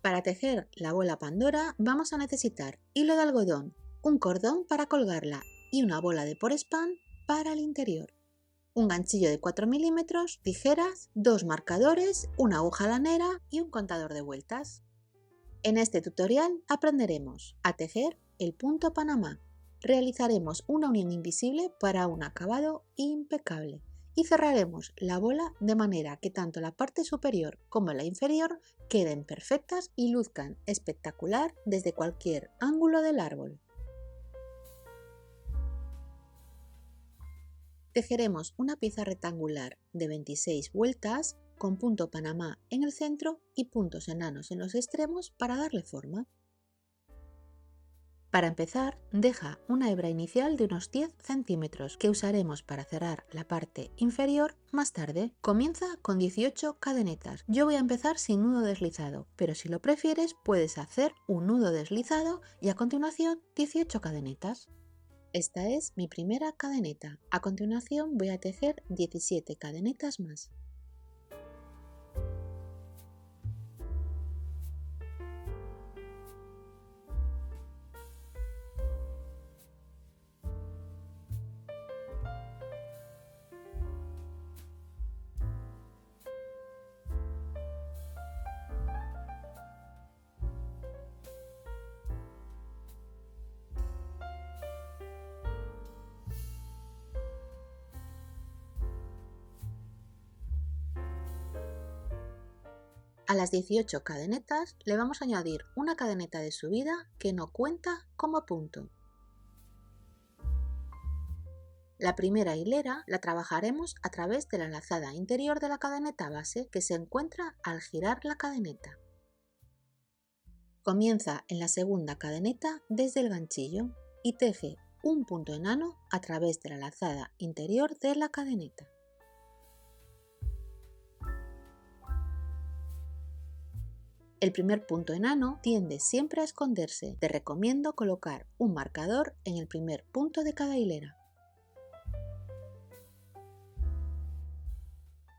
Para tejer la bola Pandora vamos a necesitar hilo de algodón, un cordón para colgarla y una bola de porespán para el interior. Un ganchillo de 4 milímetros, tijeras, 2 marcadores, una aguja lanera y un contador de vueltas. En este tutorial aprenderemos a tejer el punto Panamá. Realizaremos una unión invisible para un acabado impecable y cerraremos la bola de manera que tanto la parte superior como la inferior queden perfectas y luzcan espectacular desde cualquier ángulo del árbol. Tejeremos una pieza rectangular de 26 vueltas con punto Panamá en el centro y puntos enanos en los extremos para darle forma. Para empezar, deja una hebra inicial de unos 10 centímetros que usaremos para cerrar la parte inferior más tarde. Comienza con 18 cadenetas. Yo voy a empezar sin nudo deslizado, pero si lo prefieres puedes hacer un nudo deslizado y a continuación 18 cadenetas. Esta es mi primera cadeneta. A continuación voy a tejer 17 cadenetas más. A las 18 cadenetas le vamos a añadir una cadeneta de subida que no cuenta como punto. La primera hilera la trabajaremos a través de la lazada interior de la cadeneta base que se encuentra al girar la cadeneta. Comienza en la segunda cadeneta desde el ganchillo y teje un punto enano a través de la lazada interior de la cadeneta. El primer punto enano tiende siempre a esconderse. Te recomiendo colocar un marcador en el primer punto de cada hilera.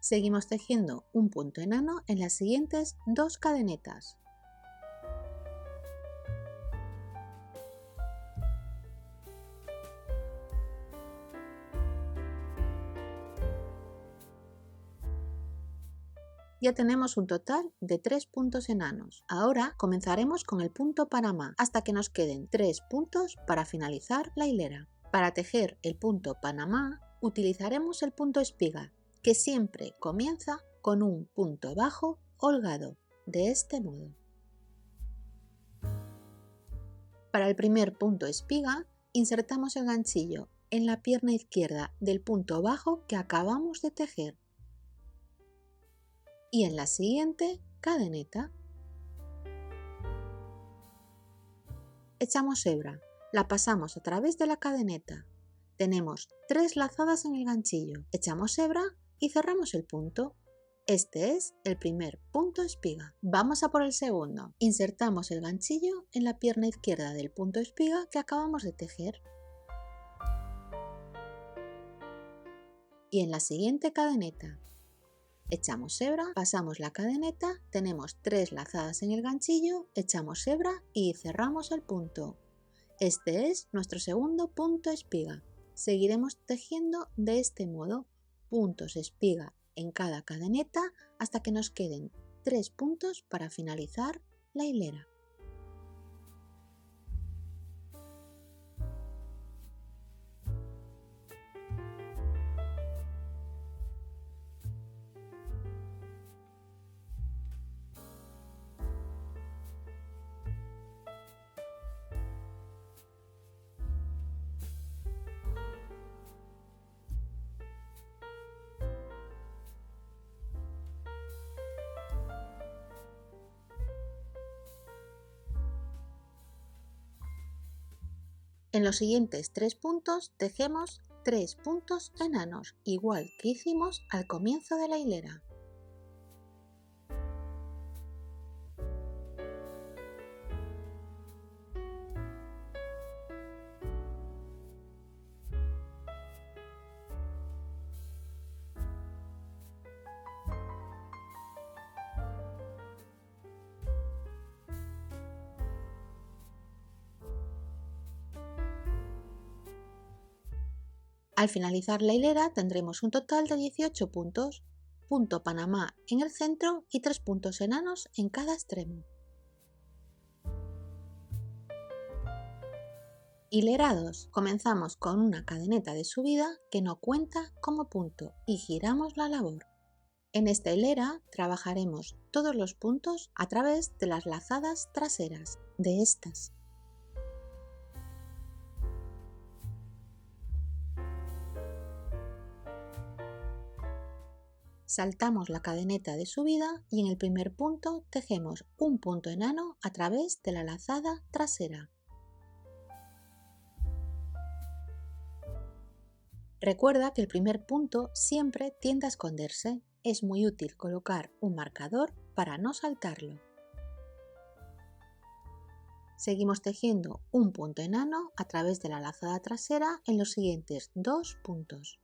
Seguimos tejiendo un punto enano en las siguientes 2 cadenetas. Ya tenemos un total de 3 puntos enanos. Ahora comenzaremos con el punto Panamá hasta que nos queden 3 puntos para finalizar la hilera. Para tejer el punto Panamá utilizaremos el punto espiga, que siempre comienza con un punto bajo holgado, de este modo. Para el primer punto espiga insertamos el ganchillo en la pierna izquierda del punto bajo que acabamos de tejer. Y en la siguiente cadeneta echamos hebra, la pasamos a través de la cadeneta. Tenemos 3 lazadas en el ganchillo, echamos hebra y cerramos el punto. Este es el primer punto espiga. Vamos a por el segundo. Insertamos el ganchillo en la pierna izquierda del punto espiga que acabamos de tejer. Y en la siguiente cadeneta echamos hebra, pasamos la cadeneta, tenemos 3 lazadas en el ganchillo, echamos hebra y cerramos el punto. Este es nuestro segundo punto espiga. Seguiremos tejiendo de este modo puntos espiga en cada cadeneta hasta que nos queden 3 puntos para finalizar la hilera. En los siguientes 3 puntos tejemos 3 puntos enanos, igual que hicimos al comienzo de la hilera. Al finalizar la hilera tendremos un total de 18 puntos, punto Panamá en el centro y 3 puntos enanos en cada extremo. Hilera 2. Comenzamos con una cadeneta de subida que no cuenta como punto y giramos la labor. En esta hilera trabajaremos todos los puntos a través de las lazadas traseras de estas. Saltamos la cadeneta de subida y en el primer punto tejemos un punto enano a través de la lazada trasera. Recuerda que el primer punto siempre tiende a esconderse. Es muy útil colocar un marcador para no saltarlo. Seguimos tejiendo un punto enano a través de la lazada trasera en los siguientes 2 puntos.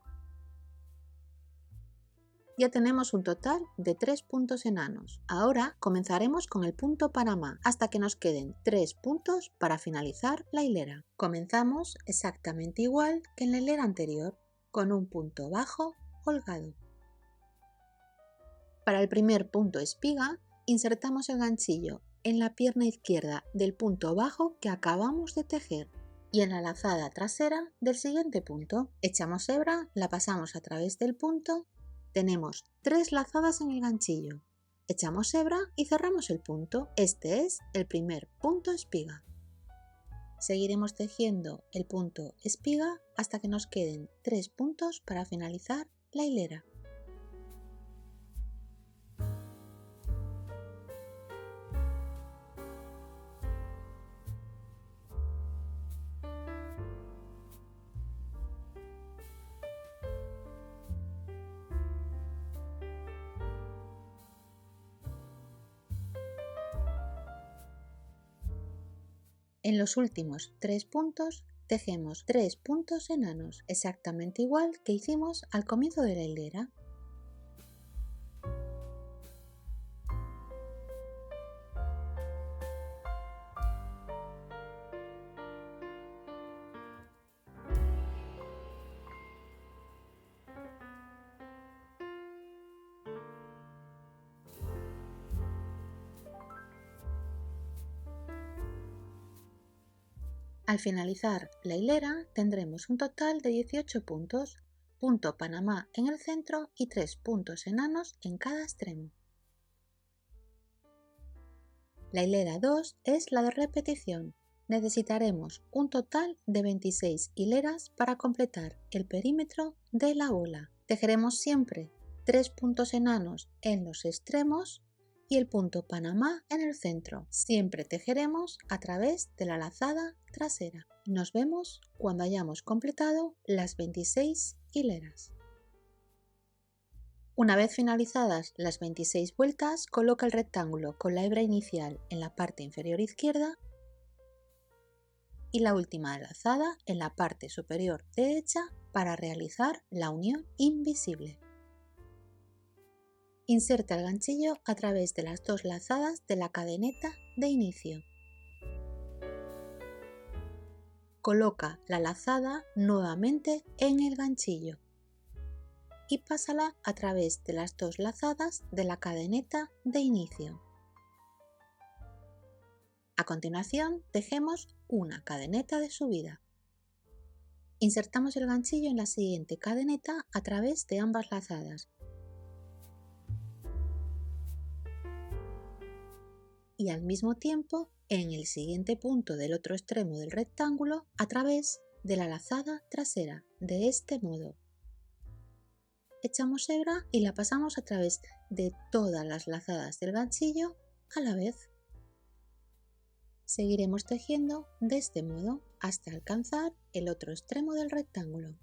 Ya tenemos un total de 3 puntos enanos. Ahora comenzaremos con el punto Panamá hasta que nos queden 3 puntos para finalizar la hilera. Comenzamos exactamente igual que en la hilera anterior, con un punto bajo holgado. Para el primer punto espiga, insertamos el ganchillo en la pierna izquierda del punto bajo que acabamos de tejer y en la lazada trasera del siguiente punto. Echamos hebra, la pasamos a través del punto, tenemos 3 lazadas en el ganchillo. Echamos hebra y cerramos el punto. Este es el primer punto espiga. Seguiremos tejiendo el punto espiga hasta que nos queden 3 puntos para finalizar la hilera. En los últimos 3 puntos tejemos 3 puntos enanos, exactamente igual que hicimos al comienzo de la hilera. Al finalizar la hilera tendremos un total de 18 puntos, punto Panamá en el centro y 3 puntos enanos en cada extremo. La hilera 2 es la de repetición. Necesitaremos un total de 26 hileras para completar el perímetro de la bola. Tejeremos siempre 3 puntos enanos en los extremos y el punto Panamá en el centro. Siempre tejeremos a través de la lazada trasera. Nos vemos cuando hayamos completado las 26 hileras. Una vez finalizadas las 26 vueltas, coloca el rectángulo con la hebra inicial en la parte inferior izquierda y la última lazada en la parte superior derecha para realizar la unión invisible. Inserta el ganchillo a través de las 2 lazadas de la cadeneta de inicio. Coloca la lazada nuevamente en el ganchillo y pásala a través de las 2 lazadas de la cadeneta de inicio. A continuación, tejemos una cadeneta de subida. Insertamos el ganchillo en la siguiente cadeneta a través de ambas lazadas. Y al mismo tiempo en el siguiente punto del otro extremo del rectángulo a través de la lazada trasera, de este modo. Echamos hebra y la pasamos a través de todas las lazadas del ganchillo a la vez. Seguiremos tejiendo de este modo hasta alcanzar el otro extremo del rectángulo.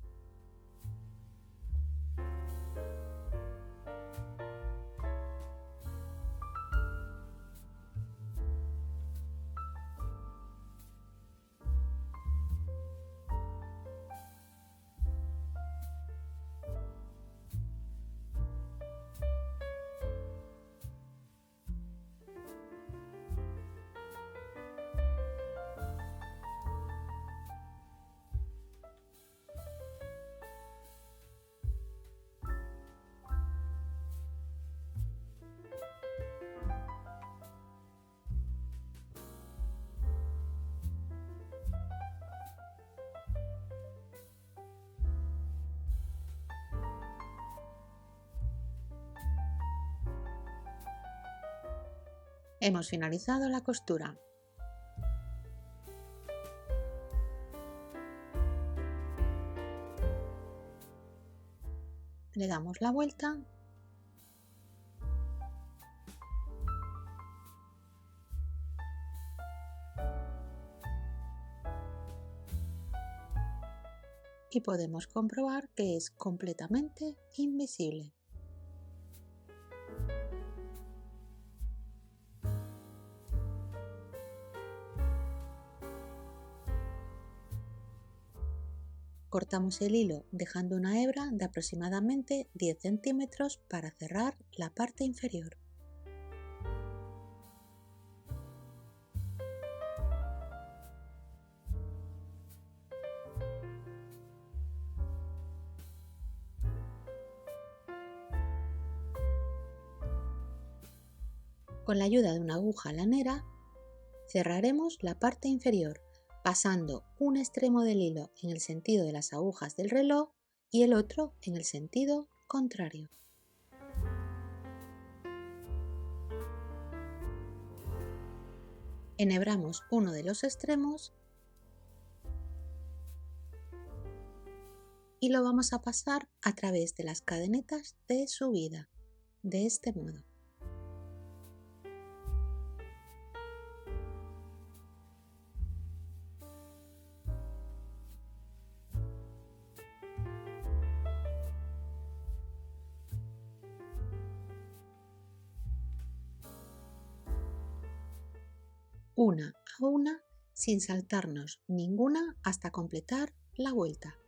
Hemos finalizado la costura. Le damos la vuelta y podemos comprobar que es completamente invisible. Cortamos el hilo dejando una hebra de aproximadamente 10 centímetros para cerrar la parte inferior. Con la ayuda de una aguja lanera cerraremos la parte inferior, pasando un extremo del hilo en el sentido de las agujas del reloj y el otro en el sentido contrario. Enhebramos uno de los extremos y lo vamos a pasar a través de las cadenetas de subida, de este modo. Una a una sin saltarnos ninguna hasta completar la vuelta.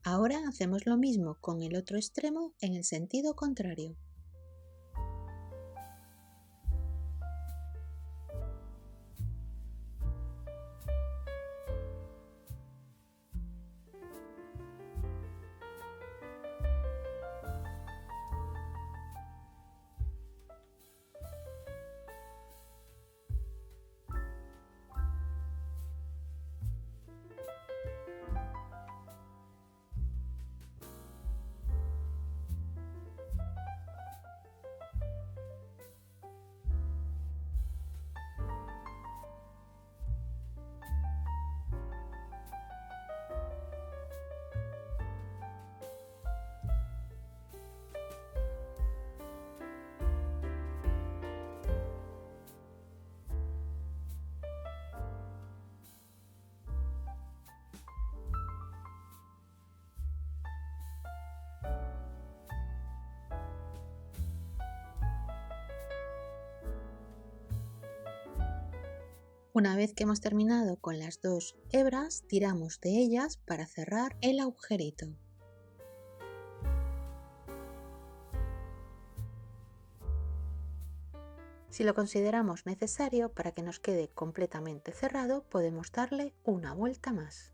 Ahora hacemos lo mismo con el otro extremo en el sentido contrario. Una vez que hemos terminado con las dos hebras, tiramos de ellas para cerrar el agujerito. Si lo consideramos necesario para que nos quede completamente cerrado, podemos darle una vuelta más.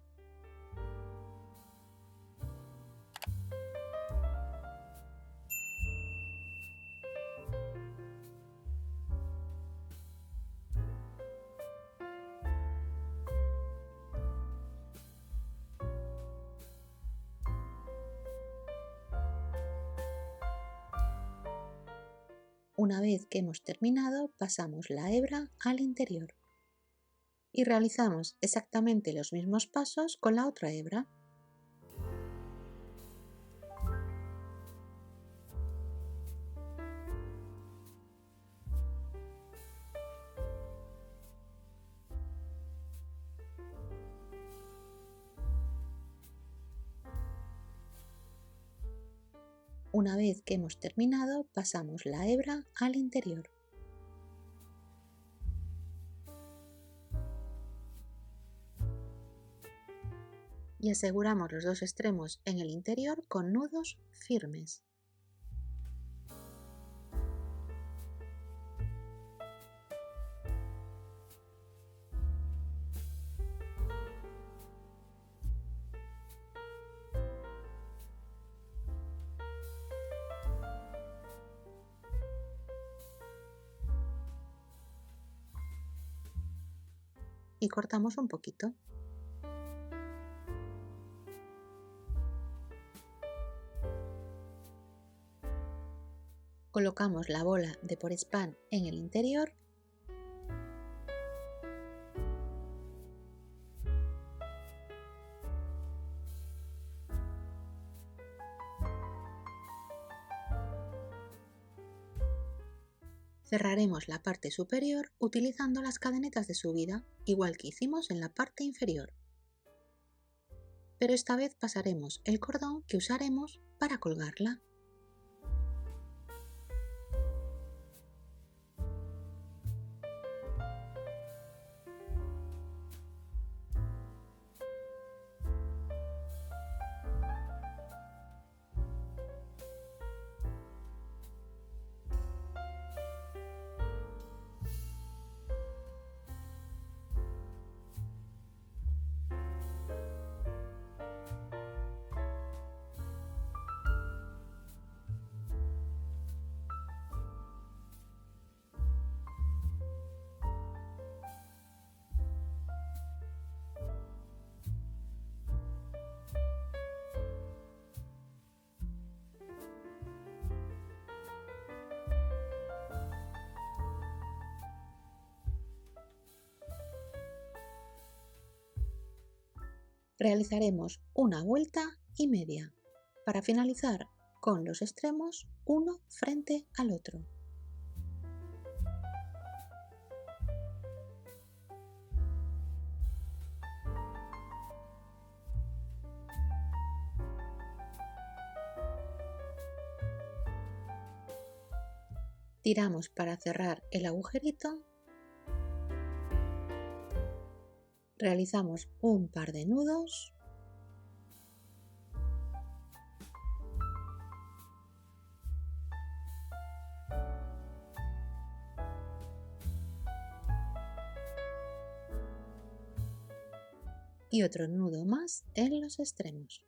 Una vez que hemos terminado, pasamos la hebra al interior y realizamos exactamente los mismos pasos con la otra hebra. Una vez que hemos terminado, pasamos la hebra al interior. Y aseguramos los dos extremos en el interior con nudos firmes. Y cortamos un poquito. Colocamos la bola de Porespan en el interior cerraremos la parte superior utilizando las cadenetas de subida, igual que hicimos en la parte inferior. Pero esta vez pasaremos el cordón que usaremos para colgarla. Realizaremos una vuelta y media para finalizar con los extremos uno frente al otro. Tiramos para cerrar el agujerito. Realizamos un par de nudos y otro nudo más en los extremos.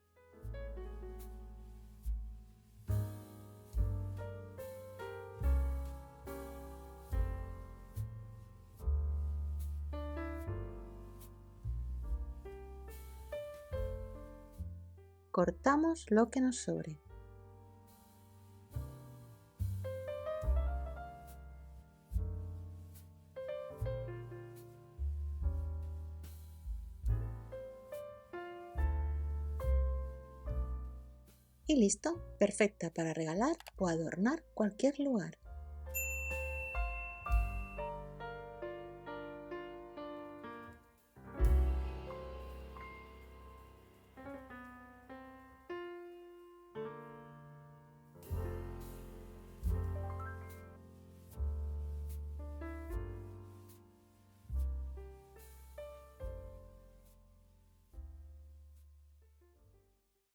Cortamos lo que nos sobre. Y listo, perfecta para regalar o adornar cualquier lugar.